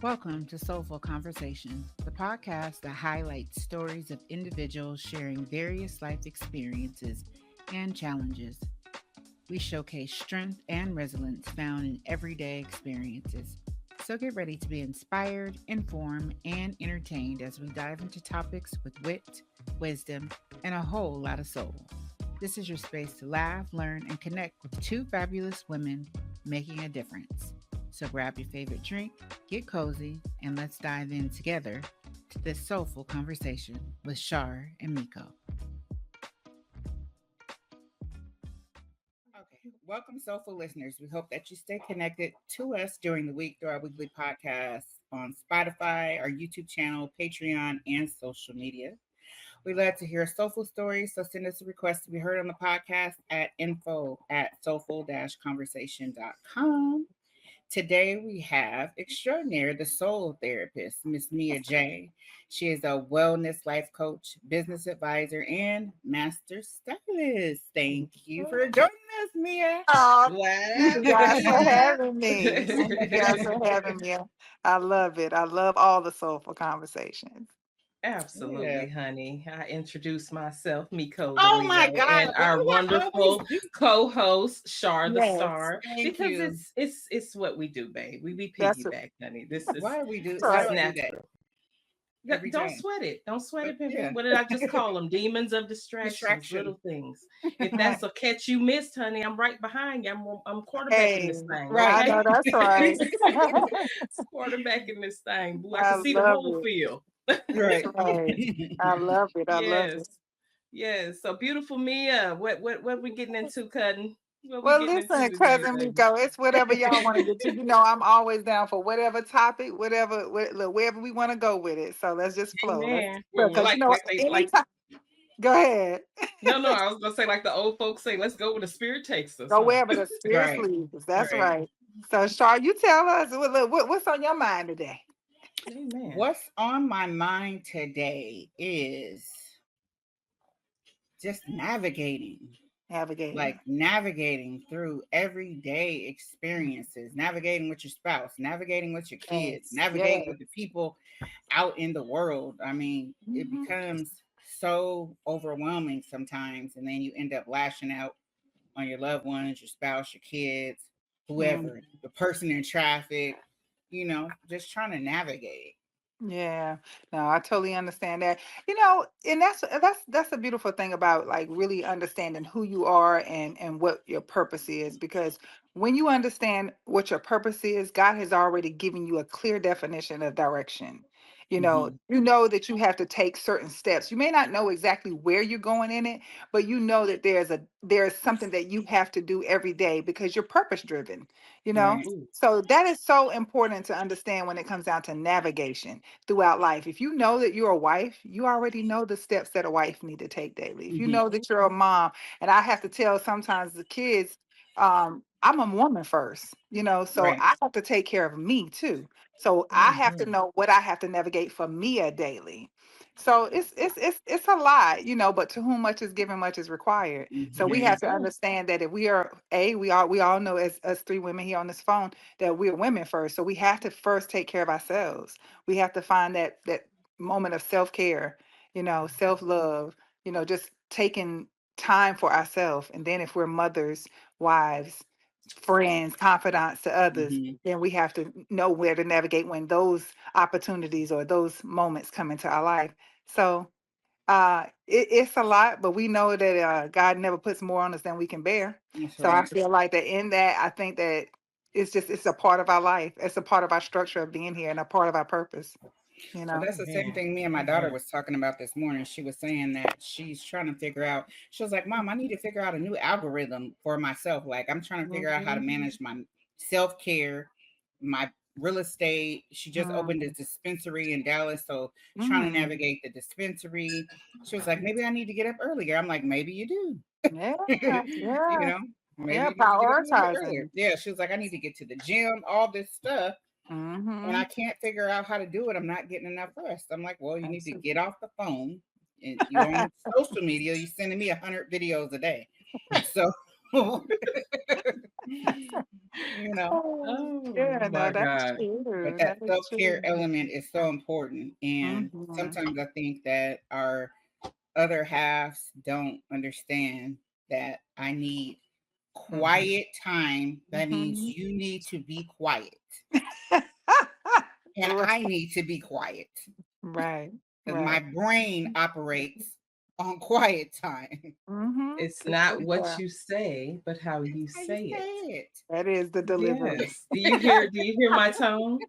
Welcome to Soulful Conversation, the podcast that highlights stories of individuals sharing various life experiences and challenges. We showcase strength and resilience found in everyday experiences. So get ready to be inspired, informed, and entertained as we dive into topics with wit, wisdom, and a whole lot of soul. This is your space to laugh, learn, and connect with two fabulous women making a difference. So grab your favorite drink, get cozy, and let's dive in together to this soulful conversation with Shar and Miko. Okay, welcome, soulful listeners. We hope that you stay connected to us during the week through our weekly podcast on Spotify, our YouTube channel, Patreon, and social media. We love to hear soulful stories, so send us a request to be heard on the podcast at info soulful-conversation.com. Today we have extraordinaire, the soul therapist, Miss Mia J. She is a wellness life coach, business advisor, and master stylist. Thank you for joining us, Mia. Oh, thank Laugh, you guys for laugh. having me. Thank you guys for having me. I love it. I love all the soulful conversations. Yeah. Absolutely, honey. I introduce myself, Miko the Oh my Leo, God. and Why our do I always wonderful do? co-host, Shar the Yes, Star, Thank because you. it's what we do, babe. We that's piggyback, honey. This is Why do we do? that's Why this do is right. I do that natural. every Don't time? sweat it. Don't sweat it, Yeah. pimping. What did I just call them? Demons of distractions, Distraction. little things. If Right. that's a catch you missed, honey, I'm right behind you. I'm quarterbacking Hey, this thing, I Right. know okay? that's right. Quarterbacking this thing, boo. I can I see the love whole it. field. That's Right. right. I love it. I love Yes. it. Yes. So beautiful Mia. What we getting into, cutting? What we Well, getting into listen, today, cousin baby? Miko, it's whatever y'all want to get to. You know, I'm always down for whatever topic, look, wherever we want to go with it. So let's just flow. Let's Amen. Well, because you know, Like anytime. Go ahead. no, I was gonna say like the old folks say, let's go where the spirit takes us, Go huh? wherever the spirit right. leads. That's Right. right. So, Shar, you tell us what's on your mind today. Amen. What's on my mind today is just Navigating. navigating through everyday experiences, navigating with your spouse, navigating with your kids, Yes. navigating Yes. with the people out in the world. I mean, it Hmm. becomes so overwhelming sometimes, and then you end up lashing out on your loved ones, your spouse, your kids, whoever, the person in traffic, just trying to navigate. Yeah, no, I totally understand that. You know, and that's a beautiful thing about like really understanding who you are and what your purpose is because when you understand what your purpose is, God has already given you a clear definition of direction. Hmm. You know that you have to take certain steps. You may not know exactly where you're going in it, but you know that there's something that you have to do every day because you're purpose driven, you know? Right. Ooh. So that is so important to understand when it comes down to navigation throughout life. If you know that you're a wife, you already know the steps that a wife need to take daily. If you Hmm. know that you're a mom, and I have to tell sometimes the kids, I'm a woman first, so Right. I have to take care of me too. So I have to Mhm. know what I have to navigate for me a daily. So it's a lot, but to whom much is given, much is required. So we There you have Hmm. to go. understand that if we are we all know as three women here on this phone that we're women first. So we have to first take care of ourselves. We have to find that moment of self-care, self-love, just taking time for ourselves. And then if we're mothers, wives, friends, confidants to others, Hmm. then we have to know where to navigate when those opportunities or those moments come into our life. So it's a lot, but we know that God never puts more on us than we can bear. That's So I right. feel like that in that, I think that it's a part of our life. It's a part of our structure of being here and a part of our purpose. You Well, know. that's the same Amen. thing me and my daughter Amen. was talking about this morning. She was saying that she's trying to figure out, she was like, Mom, I need to figure out a new algorithm for myself. Like, I'm trying to figure out how to Mhm. manage my self care, my real estate. She just opened a Mm, dispensary in Dallas. So, trying to mm. navigate the dispensary. She was like, maybe I need to get up earlier. I'm like, maybe you do. Yeah, you yeah, know, maybe yeah. you need to get up a little bit earlier. Prioritizing. Yeah. She was like, I need to get to the gym, all this stuff and I Mm-hmm. can't figure out how to do it. I'm not getting enough rest. I'm like, well, you need to Absolutely. get off the phone and you on social media. You sending me 100 videos a day, so you know. Oh, Oh yeah, no, my that's God. But true. that That is self care true. element is so important. And Mhm. sometimes I think that our other halves don't understand that I need Mhm. quiet time. That means Mhm. you need to be quiet. And Right, I need to be quiet right, because my right. brain operates on quiet time. Mhm. It's For not what sure. you say, but how That's you how you say it. say it. That is the delivery. Yes. Do you hear my tone?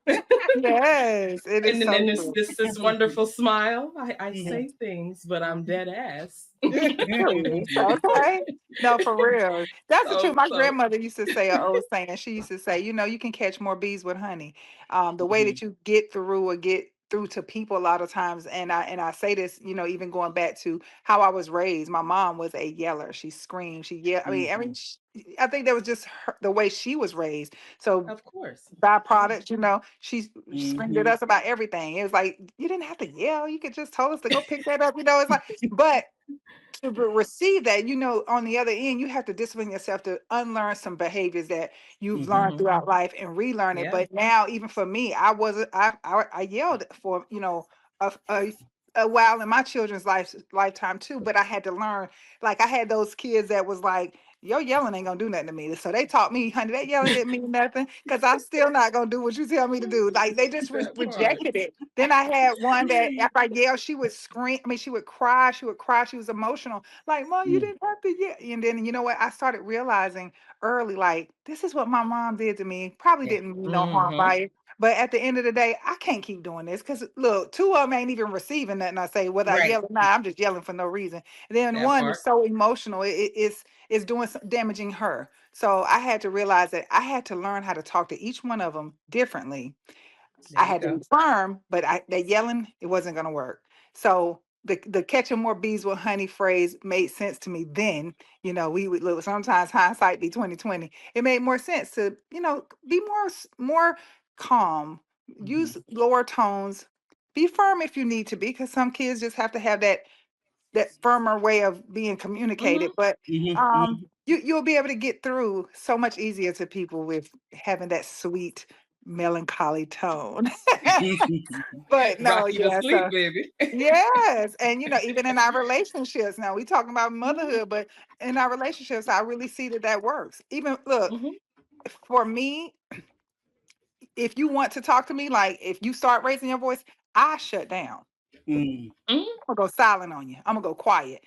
Yes, it is And so then this true. this this wonderful smile. I Mhm. say things, but I'm Mhm. dead ass. Truly. Okay. No, for real. That's the truth. so My so grandmother used to say an old saying. She used to say, you can catch more bees with honey. The way Mhm. that you get through or get through to people a lot of times, and I say this, even going back to how I was raised. My mom was a yeller. She screamed. She yelled. Mhm. I think that was just the way she was raised. So of course. Yeah. byproduct, she screamed at Mhm. us about everything. It was like you didn't have to yell. You could just tell us to go pick that up. It's like, but to receive that, on the other end, you have to discipline yourself to unlearn some behaviors that you've Mhm. learned hmm throughout life and relearn it. Yeah. But now, even for me, I wasn't. I yelled for a, a a while in my children's lifetime too. But I had to learn. Like I had those kids that was like, "Your yelling ain't gonna do nothing to me." So they taught me, "Honey, that yelling didn't mean nothing because I'm still not gonna do what you tell me to do." Like they just That part. rejected it. Then I had one that after I yelled, she would scream. I mean, she would cry. She would cry. She was emotional. Like, Mom, you Mm. didn't have to yell. And then you know what? I started realizing early, like, this is what my mom did to me. Probably Yeah. didn't mean no harm hmm by it. But at the end of the day, I can't keep doing this because look, two of them ain't even receiving nothing I say, whether I Right. yell or not. I'm just yelling for no reason. And then That one is part. so emotional, it's doing some damaging her. So I had to realize that I had to learn how to talk to each one of them differently. There I you had to go. be firm, but that yelling, it wasn't going to work. So the catching more bees with honey phrase made sense to me then. We would look, sometimes hindsight be 2020. It made more sense to, be more calm, Mhm. use lower tones, be firm if you need to be, because some kids just have to have that firmer way of being communicated. hmm But Mhm. Mhm. you'll be able to get through so much easier to people with having that sweet melancholy tone. But Rock no, you to yeah, sleep, so baby. yes. And even in our relationships now, we talking about motherhood, but in our relationships, I really see that works. Even look, hmm for me, if you want to talk to me, like if you start raising your voice, I shut down. Mm. hmm I'm gonna go silent on you. I'm gonna go quiet.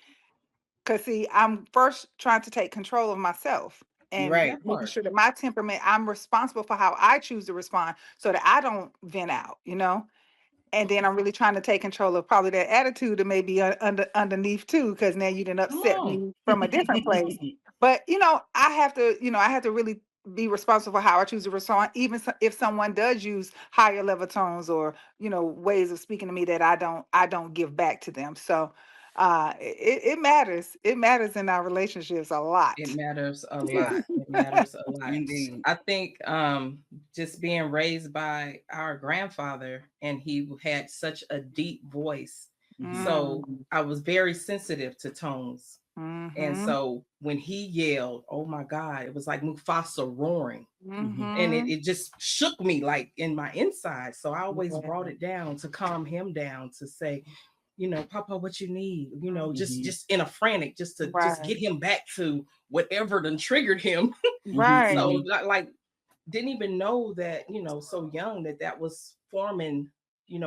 Because, see, I'm first trying to take control of myself and Right. That making part. sure that my temperament, I'm responsible for how I choose to respond so that I don't vent out. And then I'm really trying to take control of probably that attitude that may be underneath too, because now you didn't Come upset on. me from a different place. But I have to really be responsible for how I choose to respond, even if someone does use higher level tones or ways of speaking to me that I don't give back to them. So it matters. It matters in our relationships a It lot. matters a Yes, lot. It matters a lot. indeed. I think just being raised by our grandfather, and he had such a deep voice. Mhm. So Mm, I was very sensitive to tones. And mm-hmm, so when he yelled, oh my God, it was like Mufasa roaring. Mhm. And it, mm-hmm. it just shook me like in my inside. So I always brought Yeah, it down to calm him down, to say, Papa, what you need, just Mhm. just in a frantic, just to just right, get him back to whatever done triggered him. Mhm. right. So Mhm. like didn't even know that, so young, that was forming,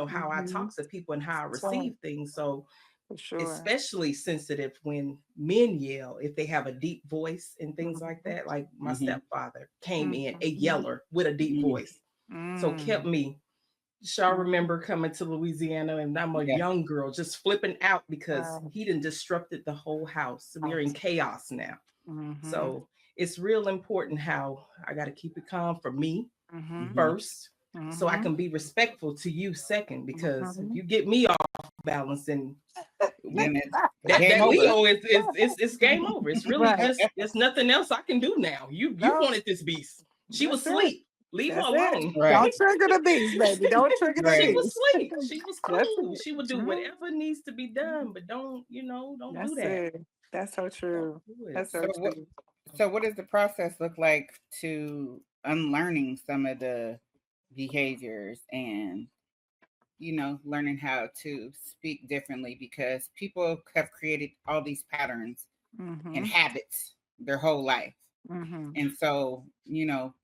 how I Mm-hmm. talk to people and how I That's right, receive things. So for sure. especially sensitive when men yell, if they have a deep voice and things like Mhm, that. Like my Mhm. stepfather came in a mhm, yeller with a deep Mm. voice, so kept mm, me. So I mm. remember coming to Louisiana, and I'm a Yeah. young girl just flipping out because Right. he done disrupted the whole house. We are in chaos now. Mhm, So it's real important how I got to keep it calm for me mhm, Mhm. first, so I mhm, can be respectful to you second. Because if mhm. you get me off balance, then Then it's that game over. Leo is game over. It's really Right. just there's nothing else I can do now. You No, wanted this beast. She was that's it. asleep. Leave her That's it. alone. Right. Don't trigger the beast, baby. Don't trigger the She Right. was beast. asleep. She was That's cool. it. She would do Mhm. whatever needs to be done, but don't do That's that. it. That's so Don't true. do it. That's so So what true. so what does the process look like to unlearning some of the behaviors and learning how to speak differently because people have created all these patterns and Mhm. habits their whole life. Mhm. And so,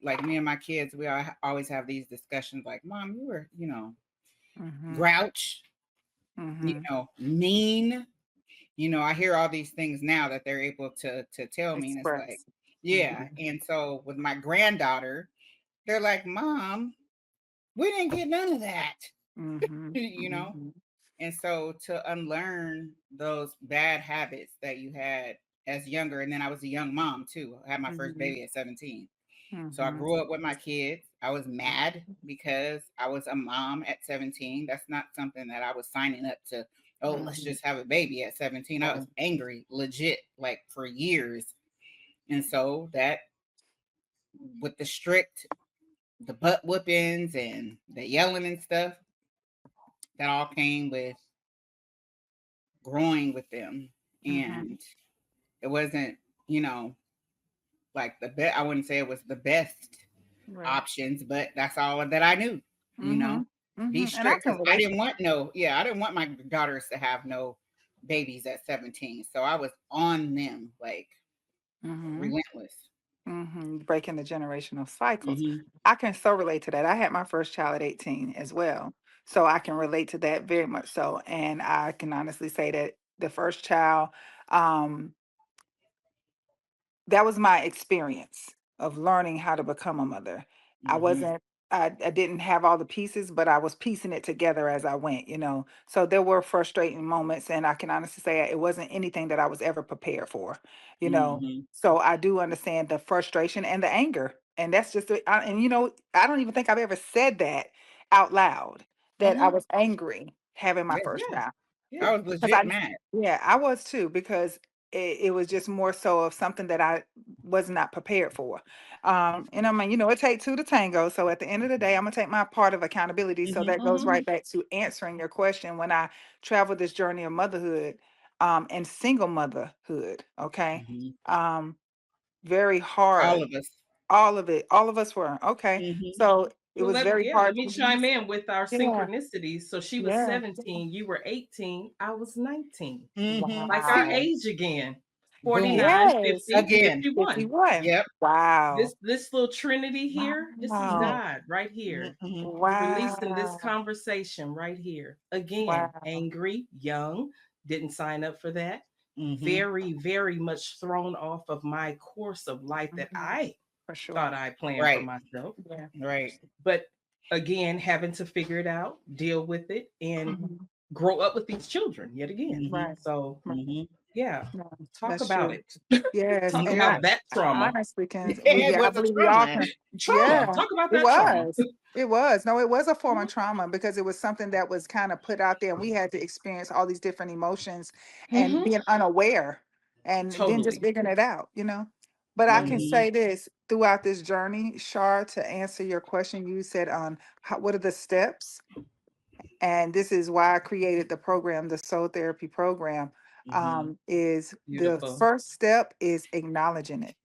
like me and my kids, we always have these discussions like, Mom, you were, Mhm. grouch, Mhm. mean. I hear all these things now that they're able to tell me. And it's like, Express. yeah. Mhm. And so with my granddaughter, they're like, Mom, we didn't get none of that, Mhm. you know? Mhm. And so to unlearn those bad habits that you had as younger, and then I was a young mom too. I had my first Mhm. baby at 17. So I Mhm. grew up with my kids. I was mad because I was a mom at 17. That's not something that I was signing up to, oh, let's Mhm. just have a baby at 17. I was Right. angry, legit, like for years. And so that with the butt whoopings and the yelling and stuff, that all came with growing with them. Mhm. And it wasn't, you know, like the best, I wouldn't say it was the best Right. options, but that's all that I knew, you know, Mhm. be Mhm. And I strict. can Cause I relate to didn't that. want I didn't want my daughters to have no babies at 17. So I was on them like Mhm. relentless. Breaking the generational cycles. Hmm. I can so relate to that. I had my first child at 18 as well. So I can relate to that very much so. And I can honestly say that the first child, um, that was my experience of learning how to become a mother. I Hmm. wasn't, I didn't have all the pieces, but I was piecing it together as I went, you know. So there were frustrating moments, and I can honestly say it wasn't anything that I was ever prepared for, you know. Hmm. So I do understand the frustration and the anger. And that's just, and I don't even think I've ever said that out loud, that I Hmm. was angry having my Yeah. first Yeah. child. Yeah. I was Because legit mad. yeah, I was too, because it was just more so of something that I was not prepared for. And I mean, it takes two to tango. So at the end of the day, I'm gonna take my part of accountability. So Hmm. that goes Hmm. right back to answering your question when I traveled this journey of motherhood, and single motherhood. Okay. Hmm. Um, Very All hard. of us. All of it. All of us were. Okay. Hmm. So it Well, was let very yeah, let hard me for me. chime in with our Yeah. synchronicities. So she was Yeah. 17, you were 18, I was 19. Hmm. Like our See, Wow. age again. boom, 49, Yes. 50, again. 51. 51. Yep. Wow. This little trinity here, this is Hmm. Wow. God right here. Hmm. Releasing this Wow. conversation right here. Again, Wow. angry, young, didn't sign up for that. Hmm. Very, very much thrown off of my course of life that Mhm. I For sure. thought I planned for Right. myself. Yeah. Right. But again, having to figure it out, deal with it, and Mhm. grow up with these children yet again. Hmm. Right. So, Right. Hmm. yeah, No, talk that's about true. it. Yes. Talk And about that I trauma. honestly can, It yeah, I was a believe we all trauma. can. Trauma. Yeah, Talk about it that trauma. was. It was. No, it was a form Mhm. of trauma because it was something that was kind of put out there, and we had to experience all these different emotions and Mhm. being unaware and then just Totally. figuring it out, you know. But I can Right. Hmm. say this throughout this journey, Shar, to answer your question, you said on what are the steps? And this is why I created the program, the soul therapy program. Hmm. Is the Beautiful. first step is acknowledging it,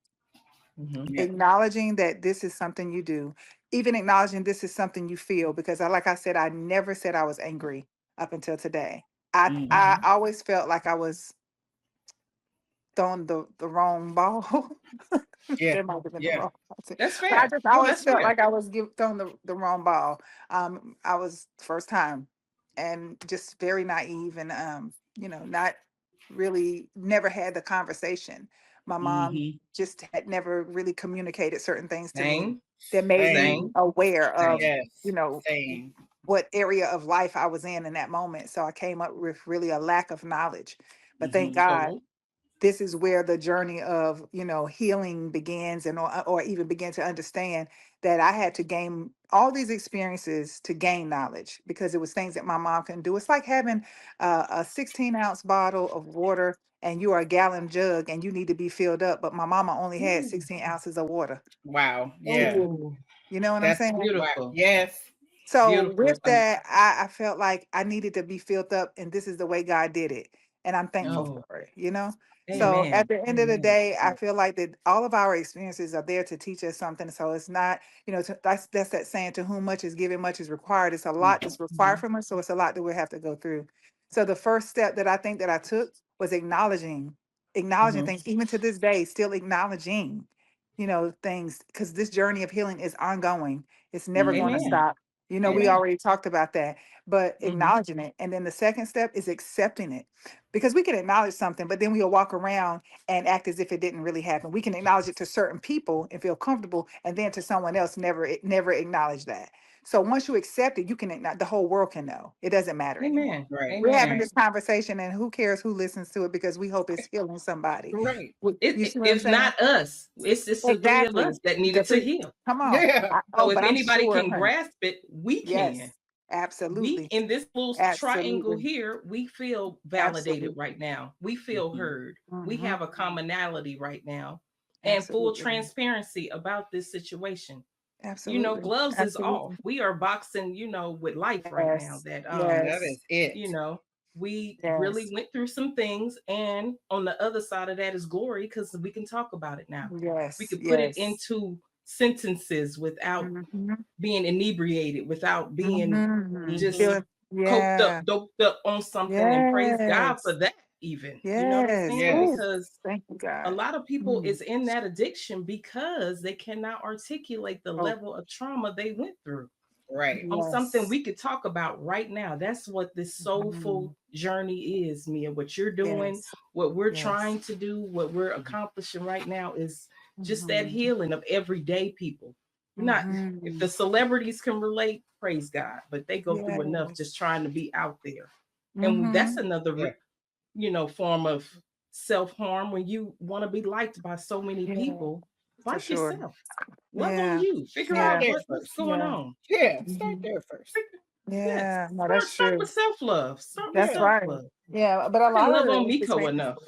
Mhm. Yeah. acknowledging that this is something you do, even acknowledging this is something you feel. Because like I said, I never said I was angry up until today. I Hmm. Mhm. always felt like I was throwing the wrong ball. Yeah. That might have been the Yeah. wrong ball. That's But I fair. just No, always that's felt fair. like I was throwing the wrong ball. I was first time and just very naive and not really never had the conversation. My mom Hmm. just had never really communicated certain things to me Same. that made me Same. Same. aware of, Same. you Yes. know, Same. what area of life I was in that moment. So I came up with really a lack of knowledge. But thank Hmm. God Totally. this is where the journey of healing begins, and or even begin to understand that I had to gain all these experiences to gain knowledge, because it was things that my mom couldn't do. It's like having a 16-ounce bottle of water and you are a gallon jug and you need to be filled up, but my mama only had Ooh. 16 ounces of water Wow. to Yeah. give me. Oh, You know what I'm That's saying? wow. beautiful. Yes. So with Beautiful. that, I felt like I needed to be filled up, and this is the way God did it, and I'm thankful Hmm. Oh, for it. So Amen. at the end of the Amen. day, I feel like that all of our experiences are there to teach us something. So it's not, that's that saying, to whom much is given, much is required. It's a lot that's required Mhm. from us. So it's a lot that we have to go through. So the first step that I think that I took was acknowledging Mhm. things, even to this day, still acknowledging, things, because this journey of healing is ongoing. It's never going to Amen. stop. We Amen. already talked about that, but Mhm. acknowledging it. And then the second step is accepting it, because we can acknowledge something, but then we'll walk around and act as if it didn't really happen. We can acknowledge it to certain people and feel comfortable, and then to someone else, never acknowledge that. So once you accept it, you can the whole world can know. It doesn't matter anymore. Amen. Right. We're having Amen. this conversation, and who cares who listens to it, because we hope it's healing somebody. Right. It, You see what I'm if saying? not us, it's the three of Exactly. us that The needed to three. heal. Come on. Yeah. So if But I'm anybody sure, can honey. grasp it, we can. Yes. We Absolutely. in this little triangle Absolutely. here, we feel validated Absolutely. right now. We feel Mhm. heard. We Hmm. have a commonality right now and full Absolutely. transparency about this situation. Absolutely. Gloves is off. Absolutely. We are boxing, with life right now Yes. that That Yes. is it. you know, we really Yes. went through some things, and on the other side of that is glory because we can talk about it now. We Yes. can put it Yes. into sentences without Mm-hmm. being inebriated, without being Mm-hmm. just Mhm. Feeling, coked up, yeah. doped up on something, and praise God for Yes. that, even. You know what I'm Yes. saying? Ooh, Yes. Because thank you, a God. lot of people Mm. is in that addiction because they cannot articulate the Oh, level of trauma they went through Right. on something yes. we could talk about right now. That's what this soulful Mhm. journey is, Mia. What you're doing, Yes. what we're Yes. trying to do, what we're Mhm. accomplishing right now is just that Mm-hmm. healing of everyday people. We're not, if Mm-hmm. the celebrities can relate, praise God, but they go through enough Yes. just trying to be out there. And that's Mm-hmm. Yeah. another, form of self harm when you want to be liked by so many Yeah, people. for Like sure. yourself, love on Yeah. you, figure Start out Yeah. there what's first. going Yeah. on. Yeah. Start Mm-hmm. there first. Figure, yes, Yeah. No, that's start true. with self love. Start with That's Yeah. self right. love. Yeah, but a I didn't lot love of on it is Miko between. enough.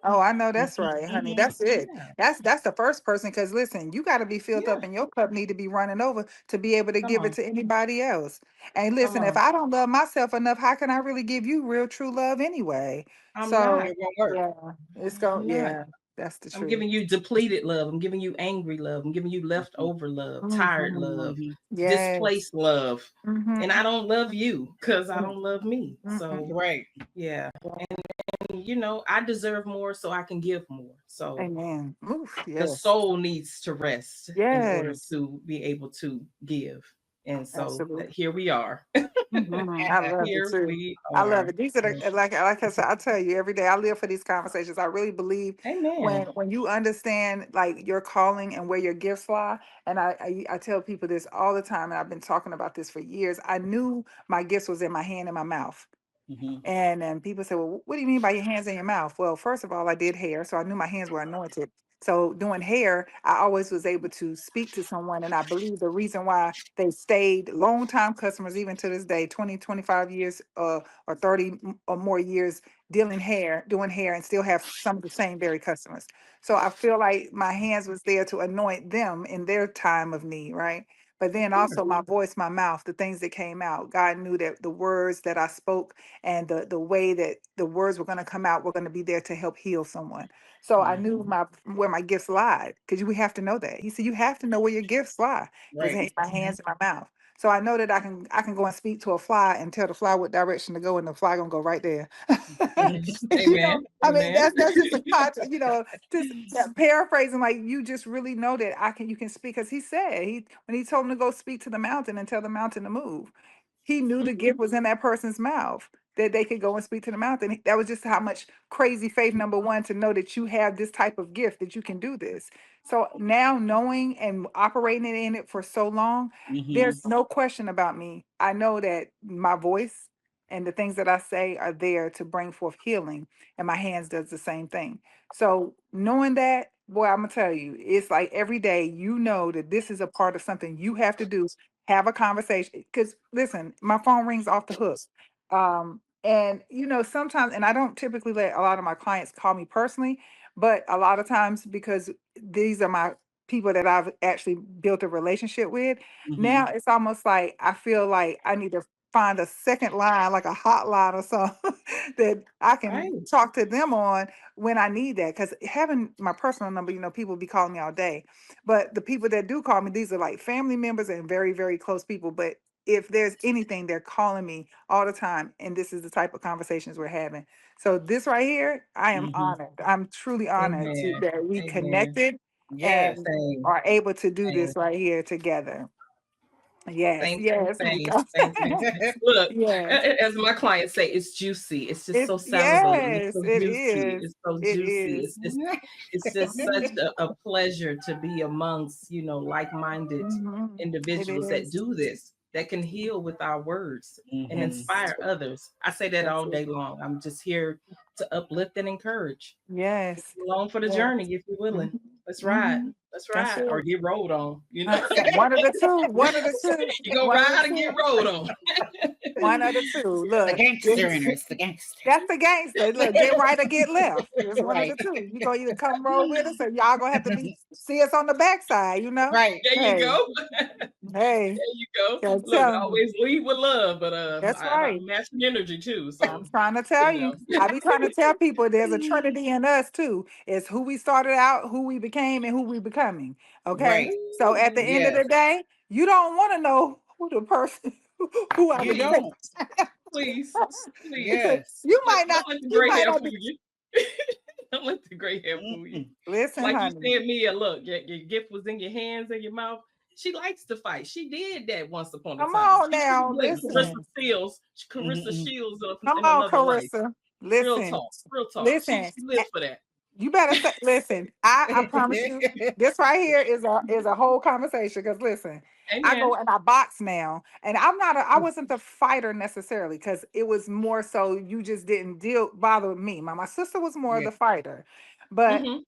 Oh, I know that's Mhm. right, honey. Mhm. That's it. Yeah, That's the first person. Because listen, you got to be filled yeah. up, and your cup need to be running over to be able to Come give it on, to anybody else. And come listen, if on. I don't love myself enough, how can I really give you real, true love anyway? I'm not. So It won't work. yeah, I'm not. yeah, that's the I'm truth. giving you depleted love. I'm giving you angry love. I'm giving you Mhm. leftover love, tired love, Mhm. Mhm. Yes. displaced love. And I Mm-hmm. don't love you because I don't love me. Mm-hmm. So Right. yeah. And I deserve more so I can give more. So Amen. Oof, the yes. soul needs to rest in order Yes. to be able to give. And so Absolutely. here we are. Mhm. I love it Here too. we I love are. it. These are like I said, I tell you every day. I live for these conversations. I really believe when Amen. you understand like your calling and where your gifts lie. And I tell people this all the time, and I've been talking about this for years. I knew my gifts was in my hand and my mouth. Mhm. And then people say, well, what do you mean by your hands in your mouth? Well, first of all, I did hair, so I knew my hands were anointed. So doing hair, I always was able to speak to someone. And I believe the reason why they stayed long time customers, even to this day, 20, 25 years or 30 or more years doing hair and still have some of the same very customers. So I feel like my hands was there to anoint them in their time of need, right? But Of then course. also my voice, my mouth, the things that came out. God knew that the words that I spoke and the way that the words were going to come out were going to be there to help heal someone. So I Mhm. knew where my gifts lied, because we have to know that. He said you have to know where your gifts lie. It's Right. in my hands and my mouth. So I know that I can go and speak to a fly and tell the fly what direction to go, and the fly gonna go right there. Amen. I mean Amen. that's just a just paraphrasing, like you just really know that you can speak, because he said when he told him to go speak to the mountain and tell the mountain to move, he knew the gift was in that person's mouth, that they could go and speak to the mountain. That was just how much crazy faith, number one, to know that you have this type of gift, that you can do this. So now, knowing and operating in it for so long, Mhm. there's no question about me. I know that my voice and the things that I say are there to bring forth healing, and my hands does the same thing. So knowing that, boy, I'm gonna tell you, it's like every day you know that this is a part of something you have to do. Have a conversation, because listen, my phone rings off the hook. And sometimes, and I don't typically let a lot of my clients call me personally, but a lot of times, because these are my people that I've actually built a relationship with, now Mhm. it's almost like I feel like I need to find a second line, like a hotline or something that I can Right. talk to them on when I need that. Because having my personal number, people be calling me all day. But the people that do call me, these are like family members and very, very close people. But if there's anything, they're calling me all the time. And this is the type of conversations we're having. So this right here, I am Mm-hmm. honored. I'm truly honored Amen. that we Amen. connected Yes. and Same. are able to do Same. this right here together. Yes, Same, same, yes, same, Mika. same, same, same. Look, Yes. as my clients say, it's juicy. It's just It's so salivating. It's yes, so it juicy. is. It's so It juicy. is. It's just such a pleasure to be amongst, like-minded Mhm. It individuals that is. do this, that can heal with our words and Mm-hmm. Yes. inspire others. I say that That's all it. day long. I'm just here to uplift and encourage. Yes. Along for the Yes. journey if you're willing. Mhm. Let's ride. Mhm. Let's That's ride. Or it. get rolled on, you know. One of the two. One of the two. You go One of the ride or get two. rolled on. One of the two. The Look, gangster in her. It's the gangster. that's the gangster. Look, get right or get left. It's one of Right. the two. You gonna either come roll with us, or y'all gonna have to be see us on the backside. Right. There you Hey, go. hey. There you go. I'm Look, telling you. always lead with love, but That's I'm right. matching energy too. I'm So trying to tell you you. know. I be trying to tell people there's a trinity in us too. It's who we started out, who we became, and who we becoming. Okay. Right. So at the Ooh, end of the Yes. day, you don't want to know who the person who I You please, became. don't. please, please. Yes. You might Don't not, let the you gray might hair not fool be. you. Don't let the gray hair fool you. Mm-mm. Listen, Like you honey. said, Mia, look, your gift was in your hands and your mouth. She likes to fight. She did that once upon a Come time. on She should now. have been Listen. Carissa Shields Come in on, another life. Carissa. Real Listen. talk, real talk. She Listen. lives for that. You better say, listen. I promise you, this right here is a whole conversation. Because listen, I go Amen. and I box now, and I wasn't the fighter necessarily because it was more so you just didn't bother with me. My sister was more Yeah. the fighter, but Mm-hmm.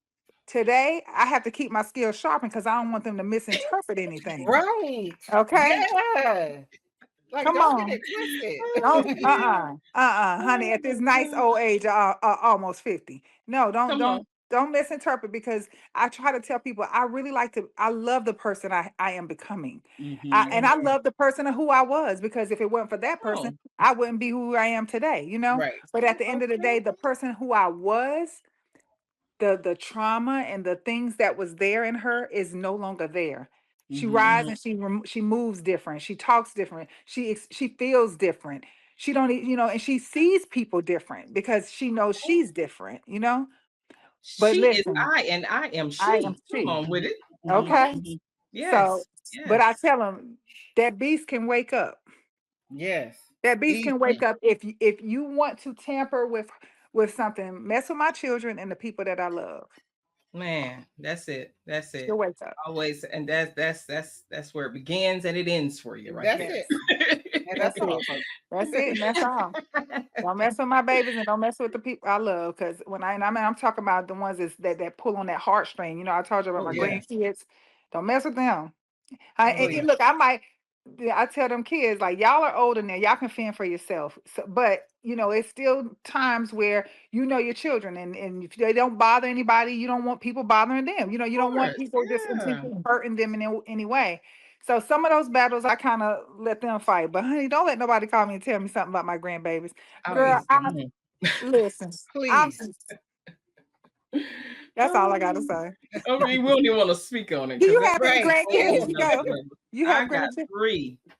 today I have to keep my skills sharpened because I don't want them to misinterpret anything. Right. Okay, Yeah. Like, come don't get on. it twisted. Don't, Oh man. honey. At Oh this nice man. old age, almost 50. No, don't, Come on. don't misinterpret because I try to tell people I really like to. I love the person I am becoming, and I Mm-hmm. Amen. love the person of who I was because if it wasn't for that person, Oh, I wouldn't be who I am today. Right. But at the end of the okay. day, the person who I was, the trauma and the things that was there in her is no longer there. She Mm-hmm. rises Mm-hmm. and she moves different. She talks different. She feels different. She don't and she sees people different because she knows she's different. But She is listen, I and I am I am she. Come she. on with it. Okay. Mm-hmm. So, Yes. but I Yes. tell them that beast can wake up. Yes. That beast can wake Easily. up if you want to tamper with something, mess with my children and the people that I love. Man, that's it. That's She'll it. wake up. Always, and that's where it begins and it ends for you right That's there. it. Yes. And That's that's it. all, folks. That's it, and that's all. Don't mess with my babies and don't mess with the people I love. Because I'm talking about the ones that pull on that heartstring. I told you about Oh my yeah. grandkids. Don't mess with them. Oh And yeah. look, I tell them kids like y'all are older now, y'all can fend for yourself. So, but it's still times where your children, and if they don't bother anybody, you don't want people bothering them. You don't want Of course. people just Yeah. intentionally hurting them in any way. So some of those battles I kind of let them fight. But honey, don't let nobody call me and tell me something about my grandbabies. I Girl, be Please. listen, I'm Please. that's all I gotta oh, say. I mean, we don't even want to speak on it Do because you that's have any Right. a grandkids whole to nother go? level. You have I got grandchildren?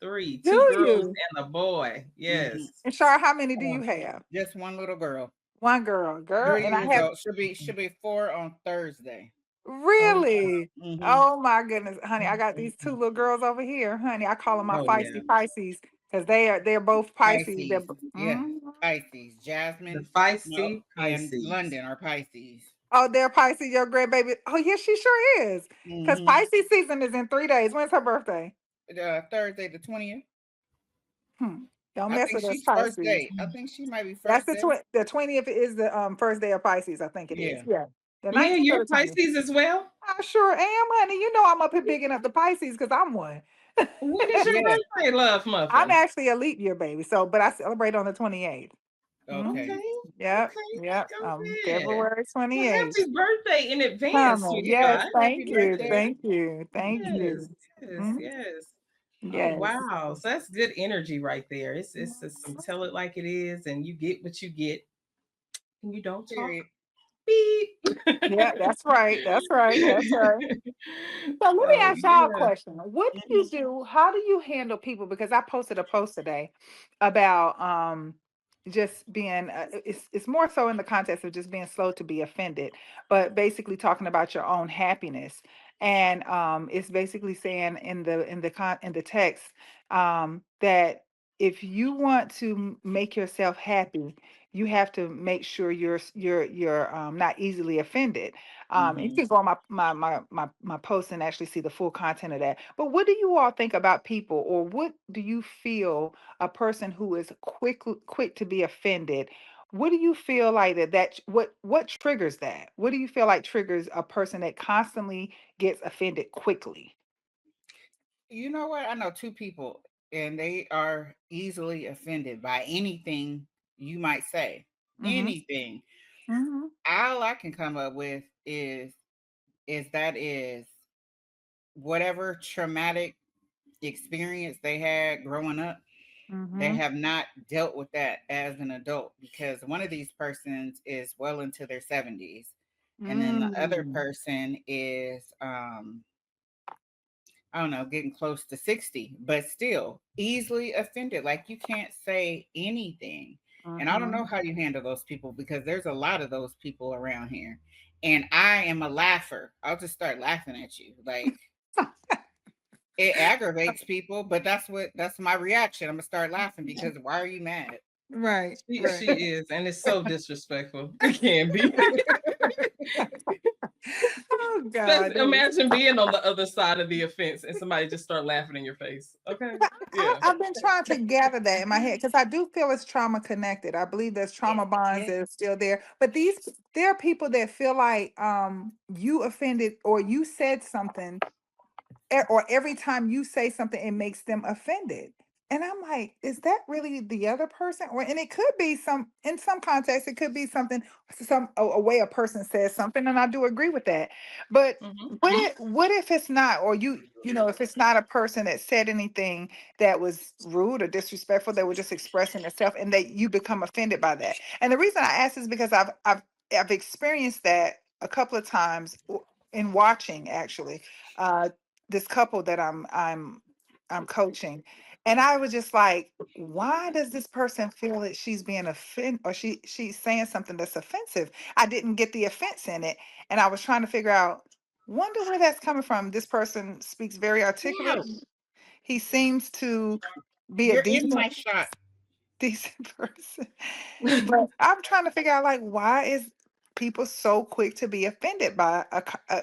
three, Do two girls you? and a boy. Mm-hmm. Yes. And Shar, how many do Uh, you have? Just one little girl. One girl, and I 3 years have old. Should be 4 on Thursday. okay. really. Mm-hmm. Oh my goodness, honey, I got these two little girls over here, honey. I call them my Oh yeah. feisty Pisces because they're both Pisces. Pisces. Yeah. Pisces. The Jasmine, no, feisty and Pisces. London are Pisces. Oh, they're Pisces, your grandbaby. Oh, yes, she sure is. Because Mm-hmm. Pisces season is in 3 days. When's her birthday? Thursday the 20th. Hmm. Don't I mess think with us, she's first Pisces. day. I think she might be That's first day. the 20th is the first day of Pisces, I think it is. Yeah. Yeah. The Mia, 19th or you're the 20th. Pisces as well. I sure am, honey. I'm up here bigging up the Pisces because I'm one. When is your Yeah. birthday, love I'm muffin? actually a leap year baby, but I celebrate on the 28th. Okay. Mhm. Okay. Yep, Okay. yep. Go ahead. February Well, 28th. happy birthday in advance, Coming. sweetie Yes, pie. Happy thank you. birthday. Thank you. Thank Yes. you. Yes. Mhm. Yes. Oh Yes. wow. So that's good energy right there. It's just some tell it like it is and you get what you get and you don't talk Period. beep. Yeah, that's right. That's right. That's right. So let me So ask y'all a yeah. question. What do you Mhm. do? How do you handle people? Because I posted a post today about just being it's more so in the context of just being slow to be offended, but basically talking about your own happiness. And it's basically saying in the text that if you want to make yourself happy, you have to make sure you're not easily offended. You Mhm. can go on my post and actually see the full content of that. But what do you all think about people, or what do you feel a person who is quick to be offended? What do you feel like what triggers that? What do you feel like triggers a person that constantly gets offended quickly? You know what? I know two people, and they are easily offended by anything you might say. Mm-hmm. Anything. Mm-hmm. All I can come up with is whatever traumatic experience they had growing up, they Mm-hmm. have not dealt with that as an adult, because one of these persons is well into their 70s, and then the other Mm. person is I don't know, getting close to 60, but still easily offended. Like you can't say anything. And I don't know Mm-hmm. how you handle those people, because there's a lot of those people around here. And I am a laugher. I'll just start laughing at you. Like it aggravates people, but that's my reaction. I'm gonna start laughing because why are you mad? Right, right. She is, and it's so disrespectful. It can be. Oh God. Just imagine being on the other side of the offense and somebody just start laughing in your face. Okay. But Yeah. I've been trying to gather that in my head because I do feel it's trauma connected. I believe there's Yeah, trauma bonds yeah. that are still there. But there are people that feel like you offended or you said something or every time you say something, it makes them offended. And I'm like, is that really the other person? Or and it could be in some context, it could be something, a way a person says something, and I do agree with that. But Hmm. what if it's not, or if it's not a person that said anything that was rude or disrespectful, that was just expressing itself, and that you become offended by that. And the reason I ask is because I've experienced that a couple of times in watching actually. This couple that I'm coaching, and I was just like, why does this person feel that she's being offended, or she's saying something that's offensive? I didn't get the offense in it, and I was trying to figure out, wonder where that's coming from. This person speaks very articulate. Yeah, He seems to be a you're in decent my shot. decent person, but I'm trying to figure out, like, why is people so quick to be offended by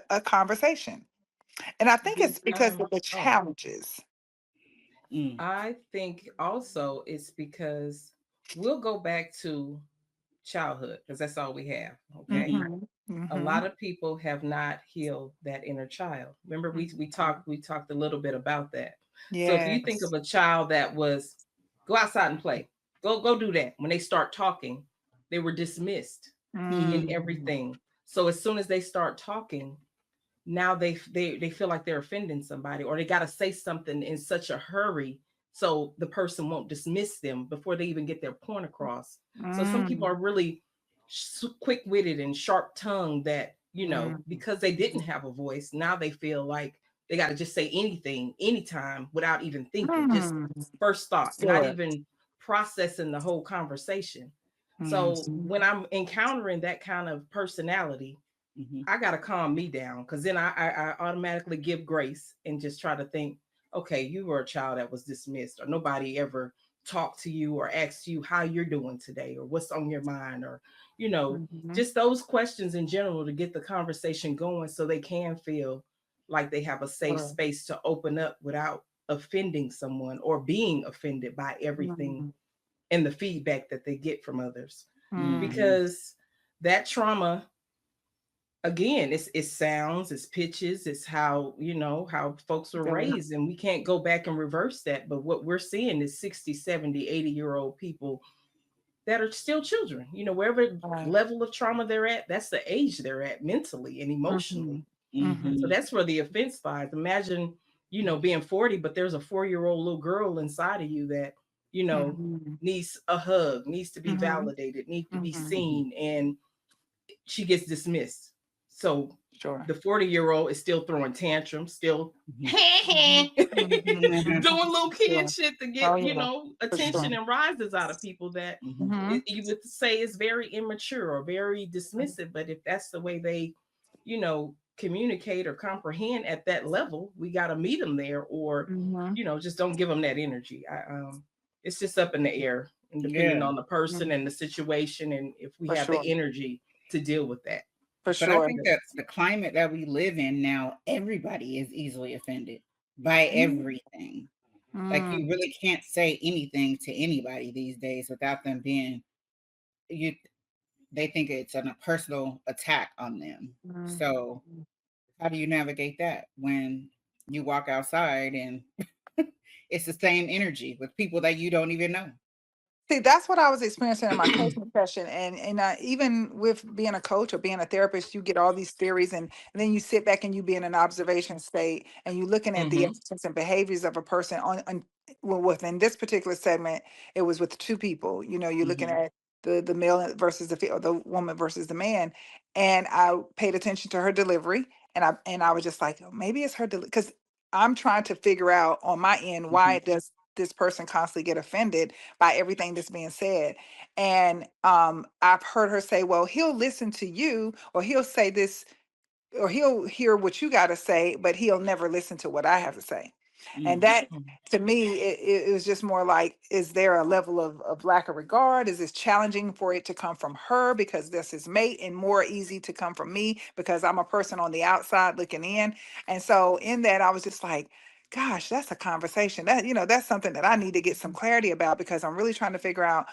a conversation? And I think Be it's because of the oh, challenges. Mm. I think also it's because we'll go back to childhood because that's all we have. Okay. Mm-hmm. Mhm, A mhm, lot of people have not healed that inner child. Remember, mhm. we talked a little bit about that. So if you think of Yes. a child that was go outside and play, go do that. When they start talking, they were dismissed in Mm-hmm. Mm, everything. So as soon as they start talking, now they feel like they're offending somebody or they got to say something in such a hurry so the person won't dismiss them before they even get their point across. So some people mm, are really quick-witted and sharp-tongued that mm, because they didn't have a voice, now they feel like they got to just say anything anytime without even thinking, just mm. first thought, not Sure. even processing the whole conversation. So Mhm, when I'm encountering that kind of personality, Mm-hmm. I gotta calm me down because then I automatically give grace and just try to think, okay, you were a child that was dismissed, or nobody ever talked to you or asked you how you're doing today or what's on your mind, or mhm. just those questions in general to get the conversation going so they can feel like they have a safe Sure. space to open up without offending someone or being offended by everything Mm, and the feedback that they get from others. mm. Mm-hmm. Because that trauma, again, it's sounds, it's pitches, it's how how folks were Sure. raised, and we can't go back and reverse that. But what we're seeing is 60, 70, 80-year-old people that are still children, wherever Right. level of trauma they're at, that's the age they're at mentally and Mhm, emotionally. mhm, So Mm-hmm. that's where the offense lies. Imagine being 40, but there's a 4-year-old little girl inside of you that, you know, Mhm. needs a hug, needs to be Mhm. validated, needs to be Mhm. Mhm. seen, and she gets dismissed. So Sure. the 40-year-old is still throwing tantrums, still Mhm. doing Mhm. Mhm. Mhm. little kid Sure. shit to Oh get, yeah, for attention sure. and rises out of people that Mhm. Mhm. you would say is very immature or very dismissive. But if that's the way they, communicate or comprehend at that level, we got to meet them there, or, Mhm. just don't give them that energy. It's just up in the air, and depending Yeah. on the person Mhm. and the situation, and if we For have the sure. energy to deal with that. For But I sure. think that the climate that we live in now, everybody is easily offended by Mhm. everything. Like Mm. you really can't say anything to anybody these days without them being you they think it's a personal attack on them. Mm. So how do you navigate that when you walk outside and it's the same energy with people that you don't even know? See, that's what I was experiencing in my coaching session, and even with being a coach or being a therapist, you get all these theories, and then you sit back and you be in an observation state, and you looking at the Mm-hmm. actions and behaviors of a person on well, within this particular segment, it was with two people. You're looking Mhm. at the male versus or the woman versus the man, and I paid attention to her delivery, and I was just like, "Oh, maybe it's her because I'm trying to figure out on my end why Mhm. does this person constantly get offended by everything that's being said. And I've heard her say, well, he'll listen to you, or he'll say this, or he'll hear what you got to say, but he'll never listen to what I have to say. And Mm. that, to me, it was just more like, is there a level of lack of regard? Is this challenging for it to come from her because that's his mate, and more easy to come from me because I'm a person on the outside looking in? And so in that, I was just like, gosh, that's a conversation that, that's something that I need to get some clarity about, because I'm really trying to figure out,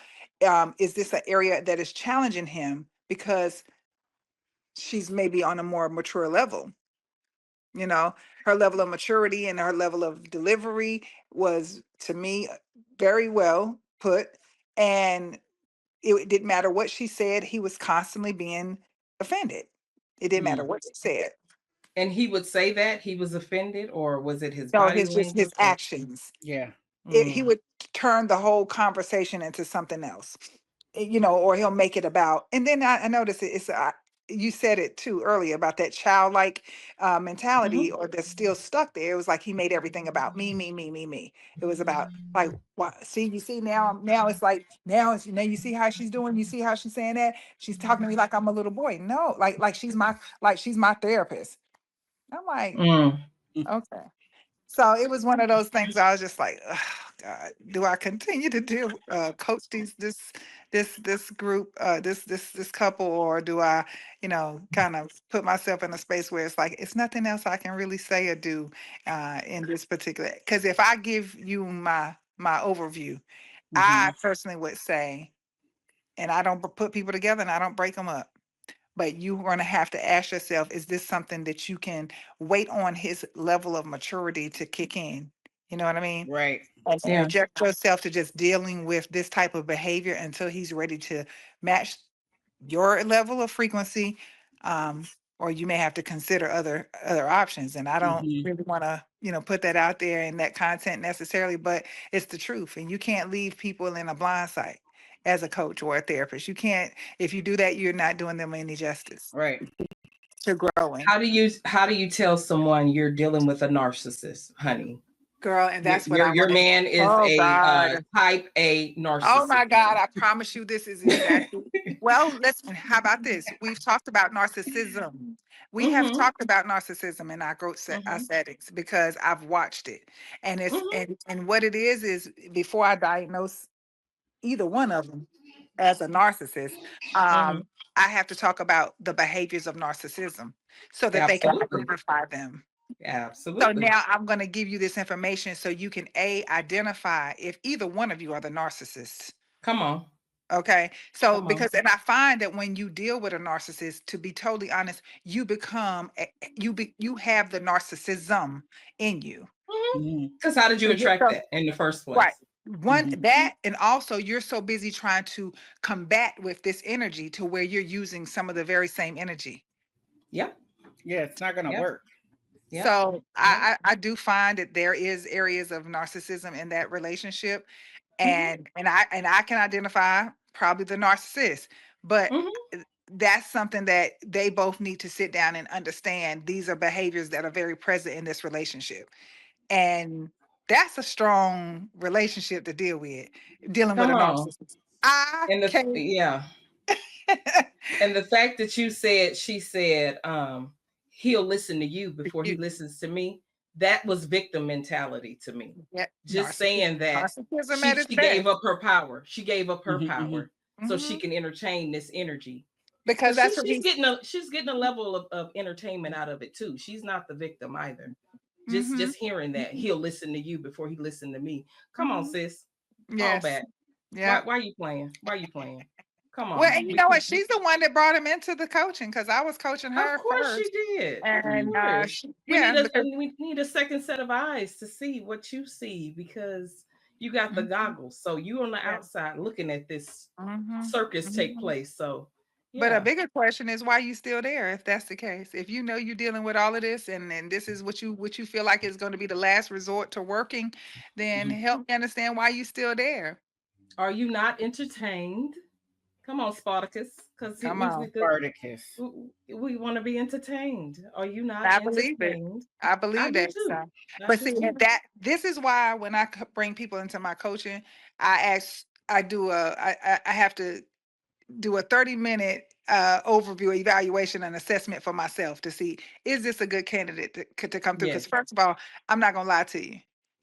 is this an area that is challenging him because she's maybe on a more mature level? you know Her level of maturity and her level of delivery was, to me, very well put, and it didn't matter what she said, he was constantly being offended. It didn't matter Mm. what she said. And he would say that he was offended, or was it his No, body his just his language? Or actions. Yeah. He mm, would turn the whole conversation into something else, or he'll make it about. And then I noticed you said it too earlier about that childlike mentality, hmm or that's still stuck there. It was like he made everything about me, me, me, me, me. It was about, like, what? See, you see, now it's like, now it's, you see how she's doing. You see how she's saying that she's talking to me like I'm a little boy. No, like she's my therapist. I'm like, mm, Mm. okay. So it was one of those things I was just like, oh, God, do I continue to coach this group, this couple, or do I, kind of put myself in a space where it's like it's nothing else I can really say or do in this particular? Because if I give you my overview, I Mhm. personally would say, and I don't put people together and I don't break them up, but you're going to have to ask yourself, is this something that you can wait on his level of maturity to kick in? You know what I mean? Right. And yeah. subject yourself to just dealing with this type of behavior until he's ready to match your level of frequency. Um, or you may have to consider other options. And I don't Mhm. really want to, put that out there in that content necessarily, but it's the truth. And you can't leave people in a blind sight as a coach or a therapist. You can't. If you do that, you're not doing them any justice Right. to growing. How do you tell someone you're dealing with a narcissist, honey? Girl, and Your that's what your, I your want to. man is Oh a God. type A Oh narcissist, my God, honey. I promise you this is exactly. Well, how about this? We've talked about narcissism. We have Mm-hmm. talked about narcissism in our our Mm-hmm. settings because I've watched it. And it's Mm-hmm. and what it is before I diagnose either one of them as a narcissist, Mm-hmm. I have to talk about the behaviors of narcissism so that they can Absolutely. identify them. So Absolutely. now I'm going to give you this information so you can identify if either one of you are the narcissist. Come on. Okay. So Come on. and I find that when you deal with a narcissist, to be totally honest, you become you have the narcissism in you. Mm-hmm. Mhm. Because how did you So you're attract so that in the first right. place? One Mhm. that, and also you're so busy trying to combat with this energy to where you're using some of the very same energy. Yep. Yeah, it's not gonna Yep. work. Yep. So Yep. I do find that there is areas of narcissism in that relationship, Hmm. and I can identify probably the narcissist, but Hmm. that's something that they both need to sit down and understand. These are behaviors that are very present in this relationship, and that's a strong relationship to deal with. Dealing with Come a on. narcissist, I And the can't. yeah, and the fact that you said she said he'll listen to you before he You, listens to me, that was victim mentality to me. yeah, Just saying that narcissism she at its she gave best. up her power. She gave up her Hmm. power so she Hmm. can entertain this energy. Because Because that's what he's. she's getting a level of entertainment out of it too. She's not the victim either. Hmm. Just hearing that he'll listen to you before he listened to me. Come on, Hmm. sis. Fall Yes. back. Yeah. Why you playing? Why you playing? Come Well, on. and you know what? She's the one that brought him into the coaching because I was coaching Of her course she first, did. Of and course. yeah, because We need a second set of eyes to see what you see because you got the mhm, goggles. So you on the yeah. outside looking at this Hmm. circus take Hmm. place. So But a yeah. bigger question is why you still there if that's the case. If you know you're dealing with all of this and this is what you feel like is going to be the last resort to working, then Hmm. help me understand why you still there. Are you not entertained? Come on, Spartacus, because Come on. Spartacus. we want to be entertained. Are you not I believe it. entertained? I I believe do that. too. So, I but do see, too. this is why when I bring people into my coaching, I have to do a 30-minute overview, evaluation, and assessment for myself to see, is this a good candidate to come through? Because Yes. first of all, I'm not gonna lie to you.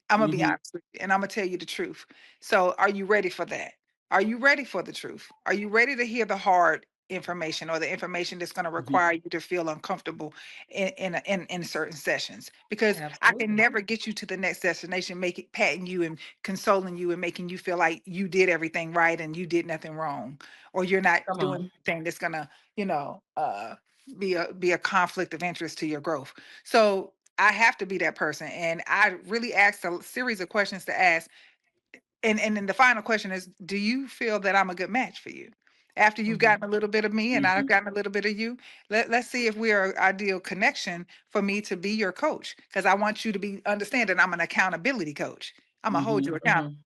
I'm gonna be Hmm. honest with you, and I'm gonna tell you the truth. So are you ready for that? Are you ready for the truth? Are you ready to hear the hard information or the information that's going to Hmm. require you to feel uncomfortable in certain sessions? Because I can Absolutely. never get you to the next destination, make it patting you and consoling you and making you feel like you did everything right and you did nothing wrong, or you're not Come on. doing anything that's gonna, you know, be a conflict of interest to your growth. So I have to be that person, and I really asked a series of questions to ask. And then the final question is, do you feel that I'm a good match for you? After you've Hmm. gotten a little bit of me and I've Hmm. gotten a little bit of you, let's see if we're an ideal connection for me to be your coach. Because I want you to be understand that I'm an accountability coach. I'm gonna hold you Hmm. accountable.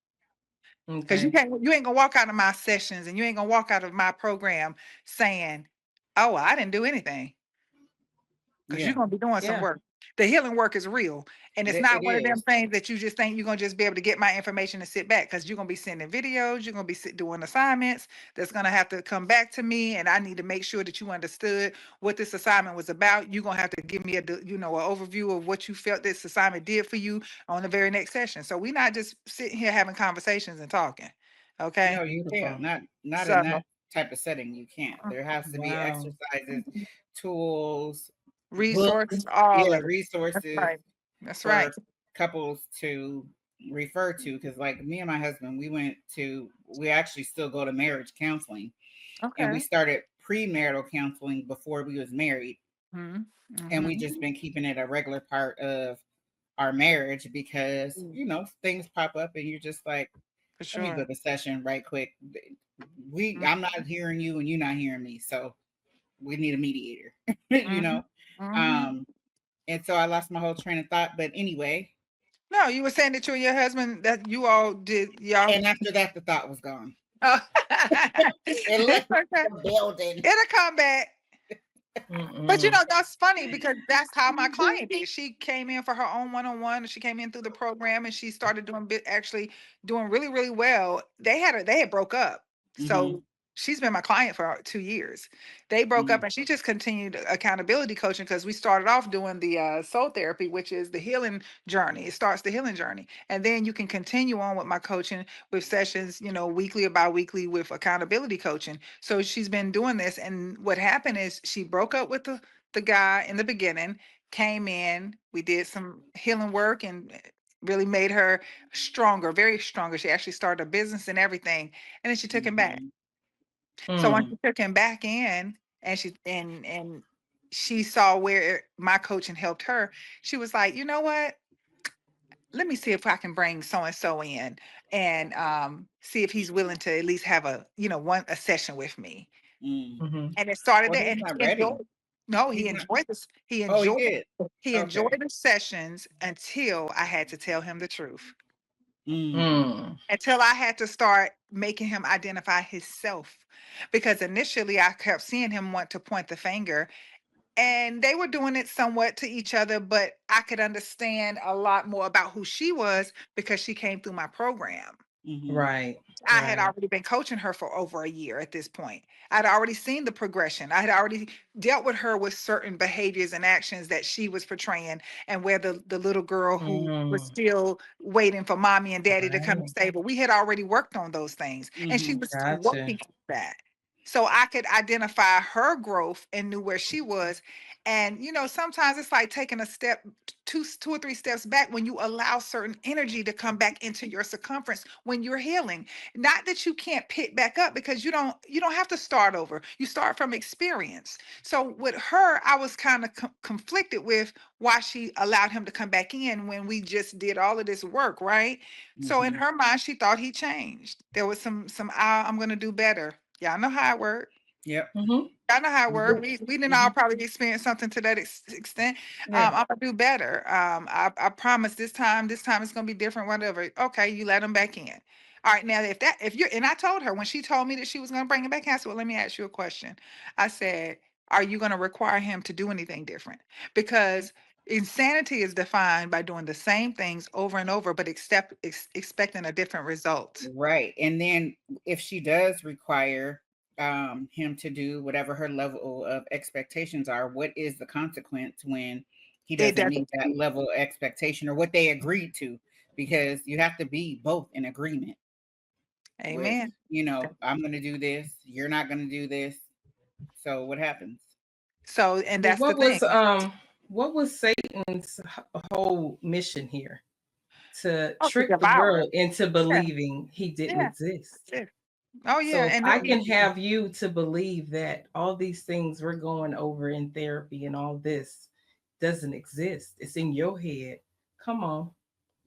Hmm. Because Okay. you ain't gonna walk out of my sessions and you ain't gonna walk out of my program saying, "Oh, well, I didn't do anything." Because you're Yeah, gonna be doing some Yeah. work. The healing work is real. And it's it not one of them is. things that you just think you're gonna just be able to get my information and sit back, because you're gonna be sending videos, you're gonna be doing assignments that's gonna have to come back to me. And I need to make sure that you understood what this assignment was about. You're gonna have to give me an overview of what you felt this assignment did for you on the very next session. So we're not just sitting here having conversations and talking. Okay. No, yeah, Beautiful. not in So that type of setting. You can't. There has to be Wow. exercises, tools, books, resources, all yeah, of it. That's resources right. That's right. for couples to refer to. Because, like me and my husband, we actually still go to marriage counseling, and we Okay. started premarital counseling before we was married, Mm-hmm. and we Mm-hmm. just been keeping it a regular part of our marriage because things pop up, and you're just like, For let me sure. book a session right quick. I'm Mm-hmm. not hearing you and you're not hearing me, so we need a mediator. you Mm-hmm. know. Mm-hmm. Um, and so I lost my whole train of thought. But anyway, No, you were saying that you and your husband, that you all did y'all. and after that, the thought was gone. Oh. It It's left okay. the building. It'll come back. But Mm-mm. that's funny because that's how my client did. She came in for her own one-on-one. She came in through the program and she started actually doing really, really well. They had broke up. Hmm. So she's been my client for 2 years. They broke Hmm. up and she just continued accountability coaching because we started off doing the soul therapy, which is the healing journey. It starts the healing journey. And then you can continue on with my coaching with sessions, weekly or bi-weekly with accountability coaching. So she's been doing this. And what happened is she broke up with the guy in the beginning, came in, we did some healing work and really made her stronger, very stronger. She actually started a business and everything. And then she took him back. Hmm. So once Mm. she took him back in and she saw where my coaching helped her, she was like, you know what? Let me see if I can bring so and so in and see if he's willing to at least have a session with me. Mm. Mm-hmm. And it started Well, there he's and not he enjoyed ready. it. No, He's not. he Oh, he enjoyed did. he Okay. enjoyed the sessions until I had to tell him the truth. Mm. Mm. Until I had to start making him identify himself. Because initially I kept seeing him want to point the finger, and they were doing it somewhat to each other, but I could understand a lot more about who she was because she came through my program. Mm-hmm. Right. I had Right. already been coaching her for over a year at this point. I'd already seen the progression. I had already dealt with her with certain behaviors and actions that she was portraying, and where the little girl who was Mm. still waiting for mommy and daddy to come and Right. stay. But we had already worked on those things, and she Mm-hmm. was Gotcha. working on that. So I could identify her growth and knew where she was. And sometimes it's like taking a step, two or three steps back when you allow certain energy to come back into your circumference when you're healing. Not that you can't pick back up, because you don't have to start over. You start from experience. So with her, I was kind of conflicted with why she allowed him to come back in when we just did all of this work, right? So in Mm-hmm. her mind, she thought he changed. There was some I'm going to do better. Y'all know how it works. Yep. Mm-hmm. I know how it Mm-hmm. works. We didn't all Mm-hmm. probably experience something to that extent. Yeah. I'm gonna do better. I promise this time it's gonna be different. Whatever. Okay, you let him back in. All right, now if you're and I told her when she told me that she was gonna bring him back in, I said, well, let me ask you a question. I said, are you gonna require him to do anything different? Because insanity is defined by doing the same things over and over, but expecting a different result. Right. And then if she does require him to do whatever her level of expectations are, what is the consequence when he It doesn't doesn't. meet that level of expectation or what they agreed to? Because you have to be both in agreement with, Amen. I'm going to do this, you're not going to do this. So what happens? So, and Well, that's the thing. what was Satan's whole mission here? To Oh, to trick the devour. world into Yeah, believing he didn't yeah. exist. Yeah. Oh yeah, So if and I can have you to believe that all these things we're going over in therapy and all this doesn't exist, it's in your head. Come on,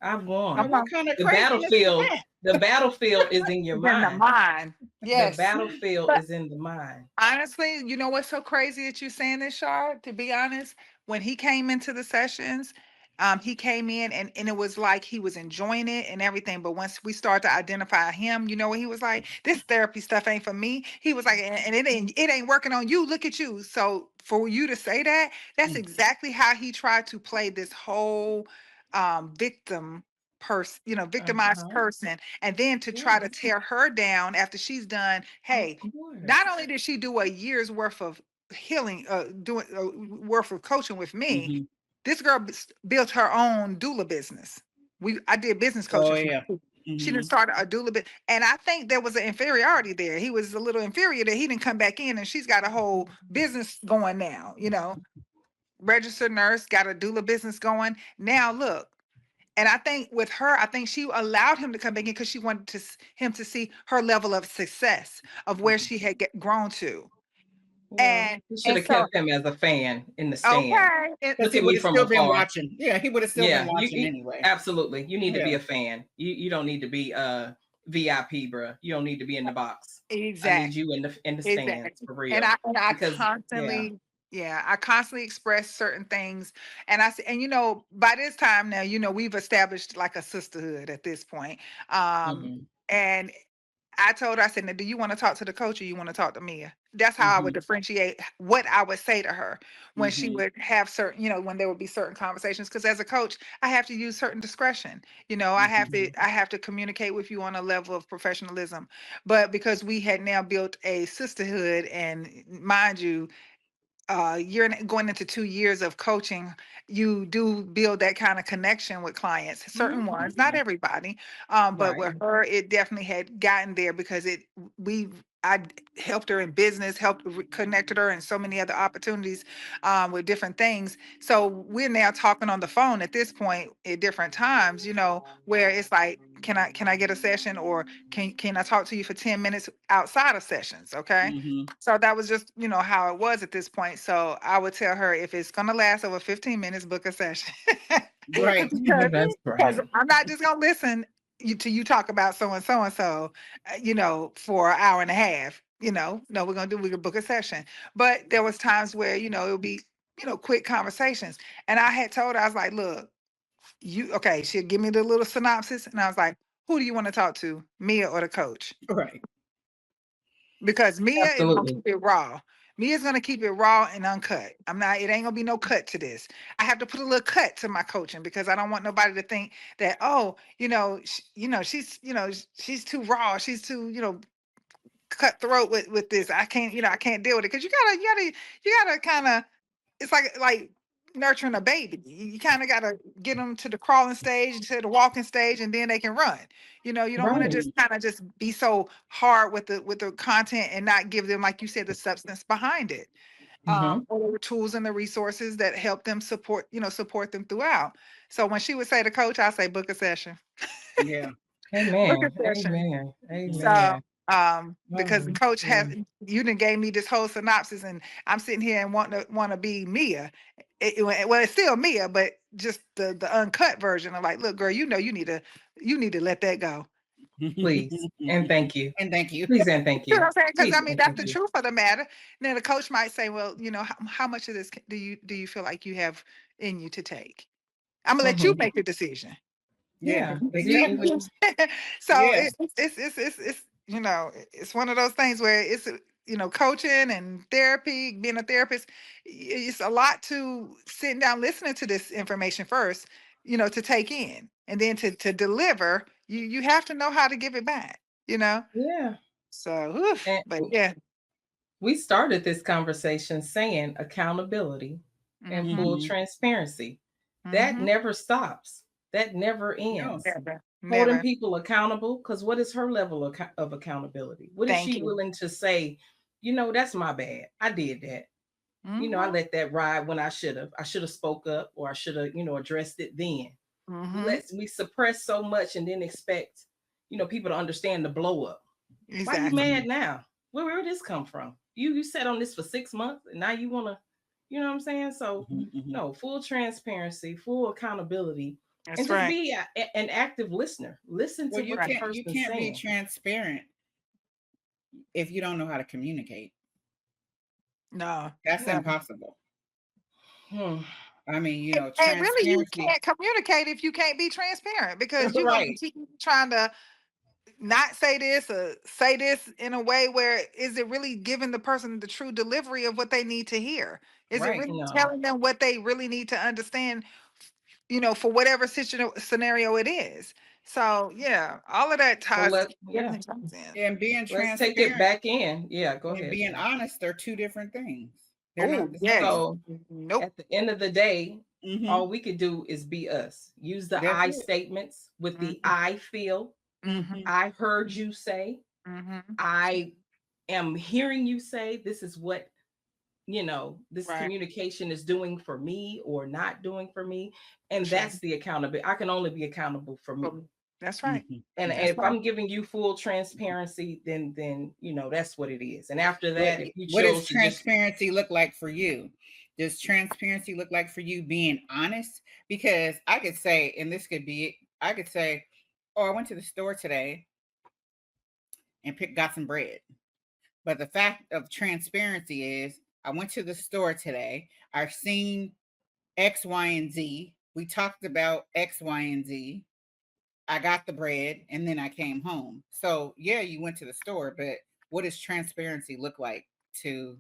I've Now, won. what uh-huh. kind of The craziness is battlefield, that? the battlefield is in your It's in the mind. mind. The Yes. battlefield But is in the mind. honestly, you know what's so crazy that you saying this, Shar? To be honest, when he came into the sessions, he came in and it was like he was enjoying it and everything. But once we started to identify him, you know what he was like? This therapy stuff ain't for me. He was like, and it ain't working on you. Look at you. So for you to say that, that's Mm, exactly how he tried to play this whole victim person, victimized Uh-huh. person, and then to try to Yes, tear her down after she's done. of Hey, not course. only did she do a year's worth of healing, doing worth of coaching with me, mm-hmm. this girl built her own doula business. I did business Oh, coaching for yeah. her. She didn't Mm-hmm. start a doula bit, and I think there was an inferiority there. He was a little inferior that he didn't come back in, and she's got a whole business going now. Registered nurse, got a doula business going now. Look, and I think with her, I think she allowed him to come back in because she wanted him to see her level of success of where she had grown to. Well, And you should and have so kept him as a fan in the stand. okay, Because Look he at would me have from still been afar. watching. Yeah, he would have still been Yeah, watching anyway. absolutely. You need to be Yeah. a fan. You don't need to be a VIP, bruh. You don't need to be in the box. I need exactly. you in the stands Exactly. for And real. I Because yeah. constantly, yeah, I constantly express certain things. And I say, and by this time now, we've established like a sisterhood at this point. Hmm. And I told her, I said, now, do you want to talk to the coach or you want to talk to Mia? That's how I would Mm-hmm. differentiate what I would say to her when she Mm-hmm. would have certain, when there would be certain conversations. Because as a coach, I have to use certain discretion. I have Mm-hmm. to I have to communicate with you on a level of professionalism. But because we had now built a sisterhood, and mind you, you're going into 2 years of coaching, you do build that kind of connection with clients, certain ones, not Mm-hmm. everybody. But Right. with her, it definitely had gotten there because we I helped her in business, helped connected her in so many other opportunities with different things. So we're now talking on the phone at this point at different times, where it's like, can I get a session, or can I talk to you for 10 minutes outside of sessions? Okay. Mm-hmm. So that was just, how it was at this point. So I would tell her, if it's gonna last over 15 minutes, book a session. Right. because, That's because right. I'm not just gonna listen to you talk about so and so and so, for an hour and a half. no, we're gonna book a session. But there was times where, it would be, quick conversations. And I had told her, I was like, look, okay, she'll give me the little synopsis. And I was like, who do you want to talk to, Mia or the coach? Right. Because Mia is gonna Absolutely. keep it raw. Mia's gonna keep it raw and uncut. It ain't gonna be no cut to this. I have to put a little cut to my coaching because I don't want nobody to think that, oh, she's too raw. She's too, cutthroat with this. I can't deal with it. Because you gotta kind of, it's like nurturing a baby. You kind of gotta get them to the crawling stage, to the walking stage, and then they can run. You don't want to Right. just kind of just be so hard with the content and not give them, like you said, the substance behind it. Hmm. Or the tools and the resources that help them support them throughout. So when she would say to coach, I say book a session. Yeah. Book a Amen. session. Amen. So, Amen. because the Oh, coach has, yeah. you done gave me this whole synopsis, and I'm sitting here and want to be Mia. Well, it's still Mia, but just the uncut version. I'm like, look, girl, you need to let that go. Please and thank you. And thank you. Please and thank You know you. what I'm saying? Because Please I mean, and that's thank the you. truth of the matter. Then the coach might say, well, how much of this do you feel like you have in you to take? I'm gonna let you Hmm. make the decision. Yeah, Yeah. exactly. So Yeah. it's one of those things where it's coaching and therapy, being a therapist. It's a lot to sitting down listening to this information first, to take in, and then to deliver. You have to know how to give it back. Yeah. So, And but yeah. we started this conversation saying accountability and Mm-hmm. full Hmm. transparency. That Mm-hmm. never stops. That never No. ends. Never. Holding Never. people accountable, because what is her level of accountability? What is Thank she you. willing to say? That's my bad. I did that. I Mm-hmm. let that ride when I should have. I should have spoke up, or I should have, addressed it then. Mm-hmm. We suppress so much and then expect, people to understand the blow up. Why you Exactly. mad now? Where did this come from? You sat on this for 6 months and now you wanna, you know what I'm saying? So Hmm. Hmm. no, full transparency, full accountability, and That's just right. be an active listener. Listen Well, to you what the Right. person's can't be saying. transparent if you don't know how to communicate. No. That's No. impossible. Hmm. I mean, And really, you transparency. can't communicate if you can't be transparent because you're gonna Right. keep trying to not say this or say this in a way where is it really giving the person the true delivery of what they need to hear? Is it Right. really No. telling them what they really need to understand? For whatever scenario it is. So yeah, all of that So ties. yeah, Everything ties in. And being let's take it transparent back in. Yeah, go and ahead. being honest are two different things. They're Oh not the yes. same. So Nope. at the end of the day, Hmm. all we could do is be us. Use the That's I it. statements with the Mm-hmm. I feel. Mm-hmm. Hmm. I heard you say. Mm-hmm. I am hearing you say this is what, this Right. communication is doing for me or not doing for me. For And sure. that's the accountability. I can only be accountable for me. That's right. Hmm. And That's if right. I'm giving you full transparency, then that's what it is. And after What that, if you what does chose to just transparency look like for you? Does transparency look like for you being honest? Because I could say, and this could be it, I could say, oh, I went to the store today and got some bread. But the fact of transparency is I went to the store today. I've seen X, Y, and Z. We talked about X, Y, and Z. I got the bread and then I came home. So yeah, you went to the store, but what does transparency look like to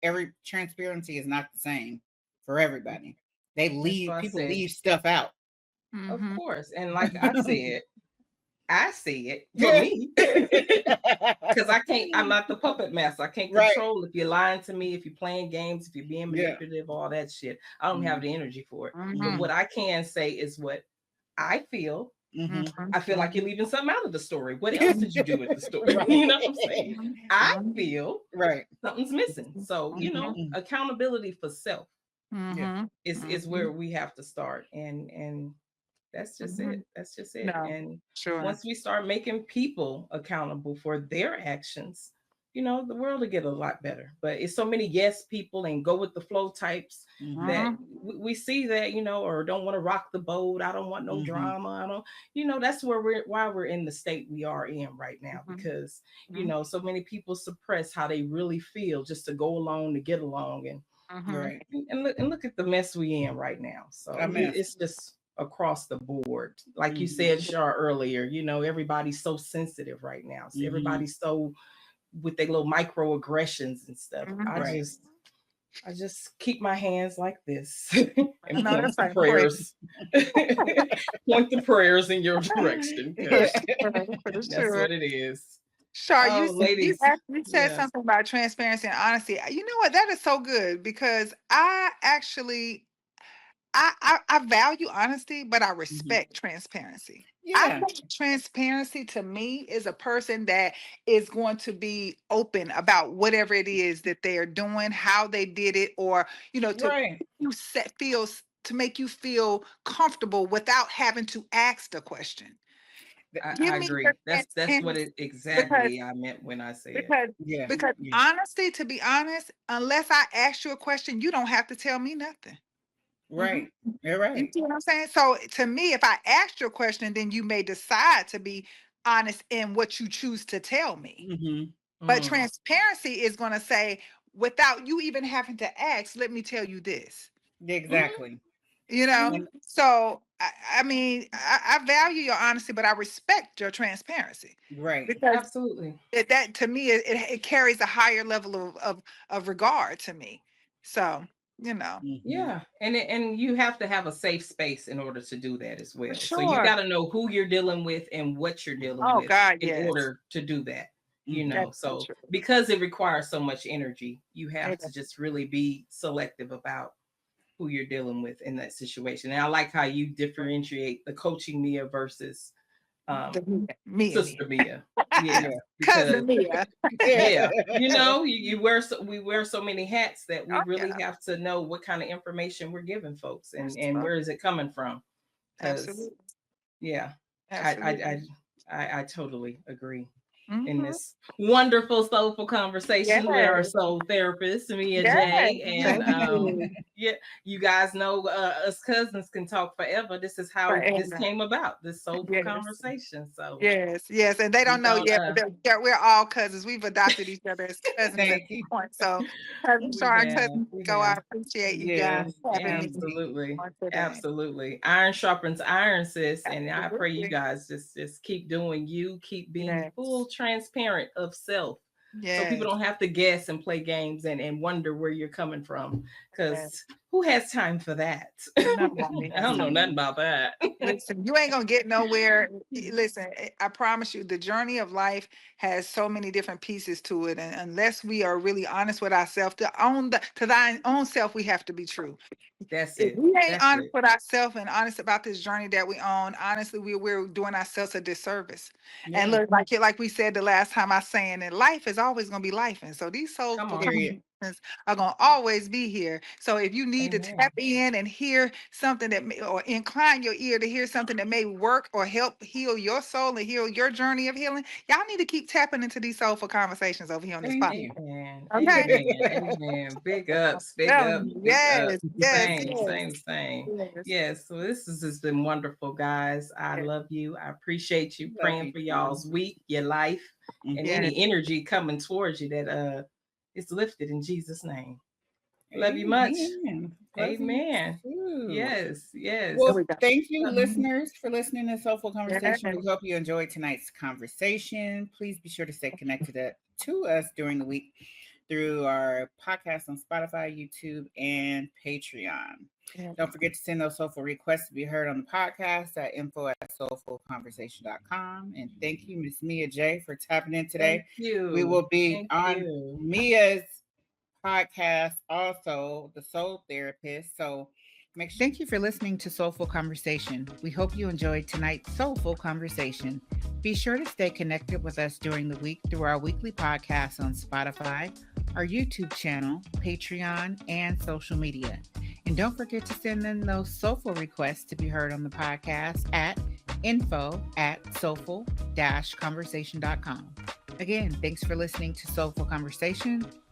every transparency is not the same for everybody. They that's leave what I people said. leave stuff out. Of Mm-hmm. course. And like I said, I see it for Yeah. me. Because I'm not the puppet master. I can't Right. control if you're lying to me, if you're playing games, if you're being Yeah. manipulative, all that shit. I don't have Mm-hmm. the energy for it. But Mm-hmm. what I can say is what I feel. Mm-hmm. I feel like you're Mm-hmm. leaving something out of the story. What else did you do at the story? You know what I'm saying? Right. I Mm-hmm. feel Right. something's missing. So, Mm-hmm. Mm-hmm. accountability for self Yeah. Mm-hmm. is Mm-hmm. where we have to start. And that's just Mm-hmm. it. That's just it. No, And sure. once we start making people accountable for their actions, the world will get a lot better. But it's so many yes people and go with the flow types that Mhm. we see that, or don't want to rock the boat. I don't want no drama. I don't, that's why we're in the state we are in right now, Mhm. because, Mhm. so many people suppress how they really feel just to go along, to get along. Mhm. Right. And look at the mess we in right now. A So mess. it's just across the board. Like you Mhm. said, Shar, earlier, everybody's so sensitive right now. So Mhm. everybody's so with their little microaggressions and stuff. I Mhm. Right. just I just keep my hands like this I and know point that's the right. Pray. prayers. Point the prayers in your direction, For because sure. For that's sure. what it is. Shar, Oh, you ladies. actually said Yes. something about transparency and honesty. You know what? That is so good because I actually I value honesty, but I Mhm. respect transparency. I Yeah. think transparency to me is a person that is going to be open about whatever it is that they are doing, how they did it, or to Right. you set feels to make you feel comfortable without having to ask the question. Give I me your agree. That's what transparency it because exactly I meant when I said. because Yeah. because Yeah. honesty, to be honest, unless I ask you a question, you don't have to tell me nothing. Mhm. Right. You're You right. see what I'm saying? So to me, if I asked you a question, then you may decide to be honest in what you choose to tell me. Mhm. But Mm, transparency is going to say, without you even having to ask, let me tell you this. mhm, Exactly. You know, mhm. And so I mean, I value your honesty, but I respect your transparency right. because Absolutely. that to me it carries a higher level of regard to me. So you know, Mhm. Yeah, and you have to have a safe space in order to do that as for well. So you sure. got to know who you're dealing with and what you're dealing Oh with God, in yes, order to do that. Mhm. that's so So true. because it requires so much energy, you Yeah. have to just really be selective about who you're dealing with in that situation. And I like how you differentiate the coaching Mia versus um, Me and me, Sister Mia. Yeah, Yeah. because cousin Mia. yeah, we wear so many hats that we Oh really yeah, have to know what kind of information we're giving folks, and that's and right. where is it coming from. Because Absolutely, yeah, I I, absolutely. I I totally agree. In Hmm. this wonderful soulful Yes, conversation with our soul therapist Mia yes. J, and Thank you. yeah, you guys know us cousins can talk forever. This is how this Forever. came about, this soulful Yes. conversation. So Yes, yes, and they we don't know don't yet, but we're all cousins. We've adopted each other as cousins at Thank this you. point. So, cousin we Shar and have cousin we Go, I have appreciate you guys Yes, having me Absolutely. on today. Absolutely. Iron sharpens iron, sis. And I pray you Absolutely. guys just keep doing you, keep being full Yes. transparent of self. So people Yes. don't have to guess and play games and wonder where you're coming from. Because Yes. who has time for that? Nobody I has don't know time. nothing about that. Listen, you ain't gonna get nowhere. Listen, I promise you, the journey of life has so many different pieces to it, and unless we are really honest with ourselves, to thine own self, we have to be true. That's If it. we ain't That's honest it. with ourselves and honest about this journey that we own, honestly, we're doing ourselves a disservice. And Yeah. look, like we said the last time I saying that life is always gonna be life. And so these Come soulful on. Period. conversations are gonna always be here. So if you need to Amen. tap in and hear something that may, or incline your ear to hear something that may work or help heal your soul and heal your journey of healing, y'all need to keep tapping into these soulful conversations over here on this Thank podcast. you. Amen. Okay. Amen. Amen. Big ups. Big ups. Big Yes, ups. yes, Same, yes, same, same. yes, Yes. So this has just been wonderful, guys. I yes, love you. I appreciate you Love praying you for too. y'all's week, your life, and Mhm. yes. any energy coming towards you that is lifted in Jesus' name. Love you much. Amen. Love you Amen. too. Yes. Yes. There Well, we go. thank you, Mhm. listeners, for listening to Soulful Yes, Conversation. We hope you enjoyed tonight's conversation. Please be sure to stay connected to us during the week through our podcast on Spotify, YouTube, and Patreon. yes. Don't forget to send those soulful requests to be heard on the podcast at info@soulfulconversation.com. And thank you, Miss Mia J, for tapping in Thank today. We you. will be Thank on you. Mia's podcast, also the Soul Therapist. So thank you for listening to Soulful Conversation. We hope you enjoyed tonight's Soulful Conversation. Be sure to stay connected with us during the week through our weekly podcast on Spotify, our YouTube channel, Patreon, and social media. And don't forget to send in those soulful requests to be heard on the podcast at info@soulful-conversation.com. Again, thanks for listening to Soulful Conversation.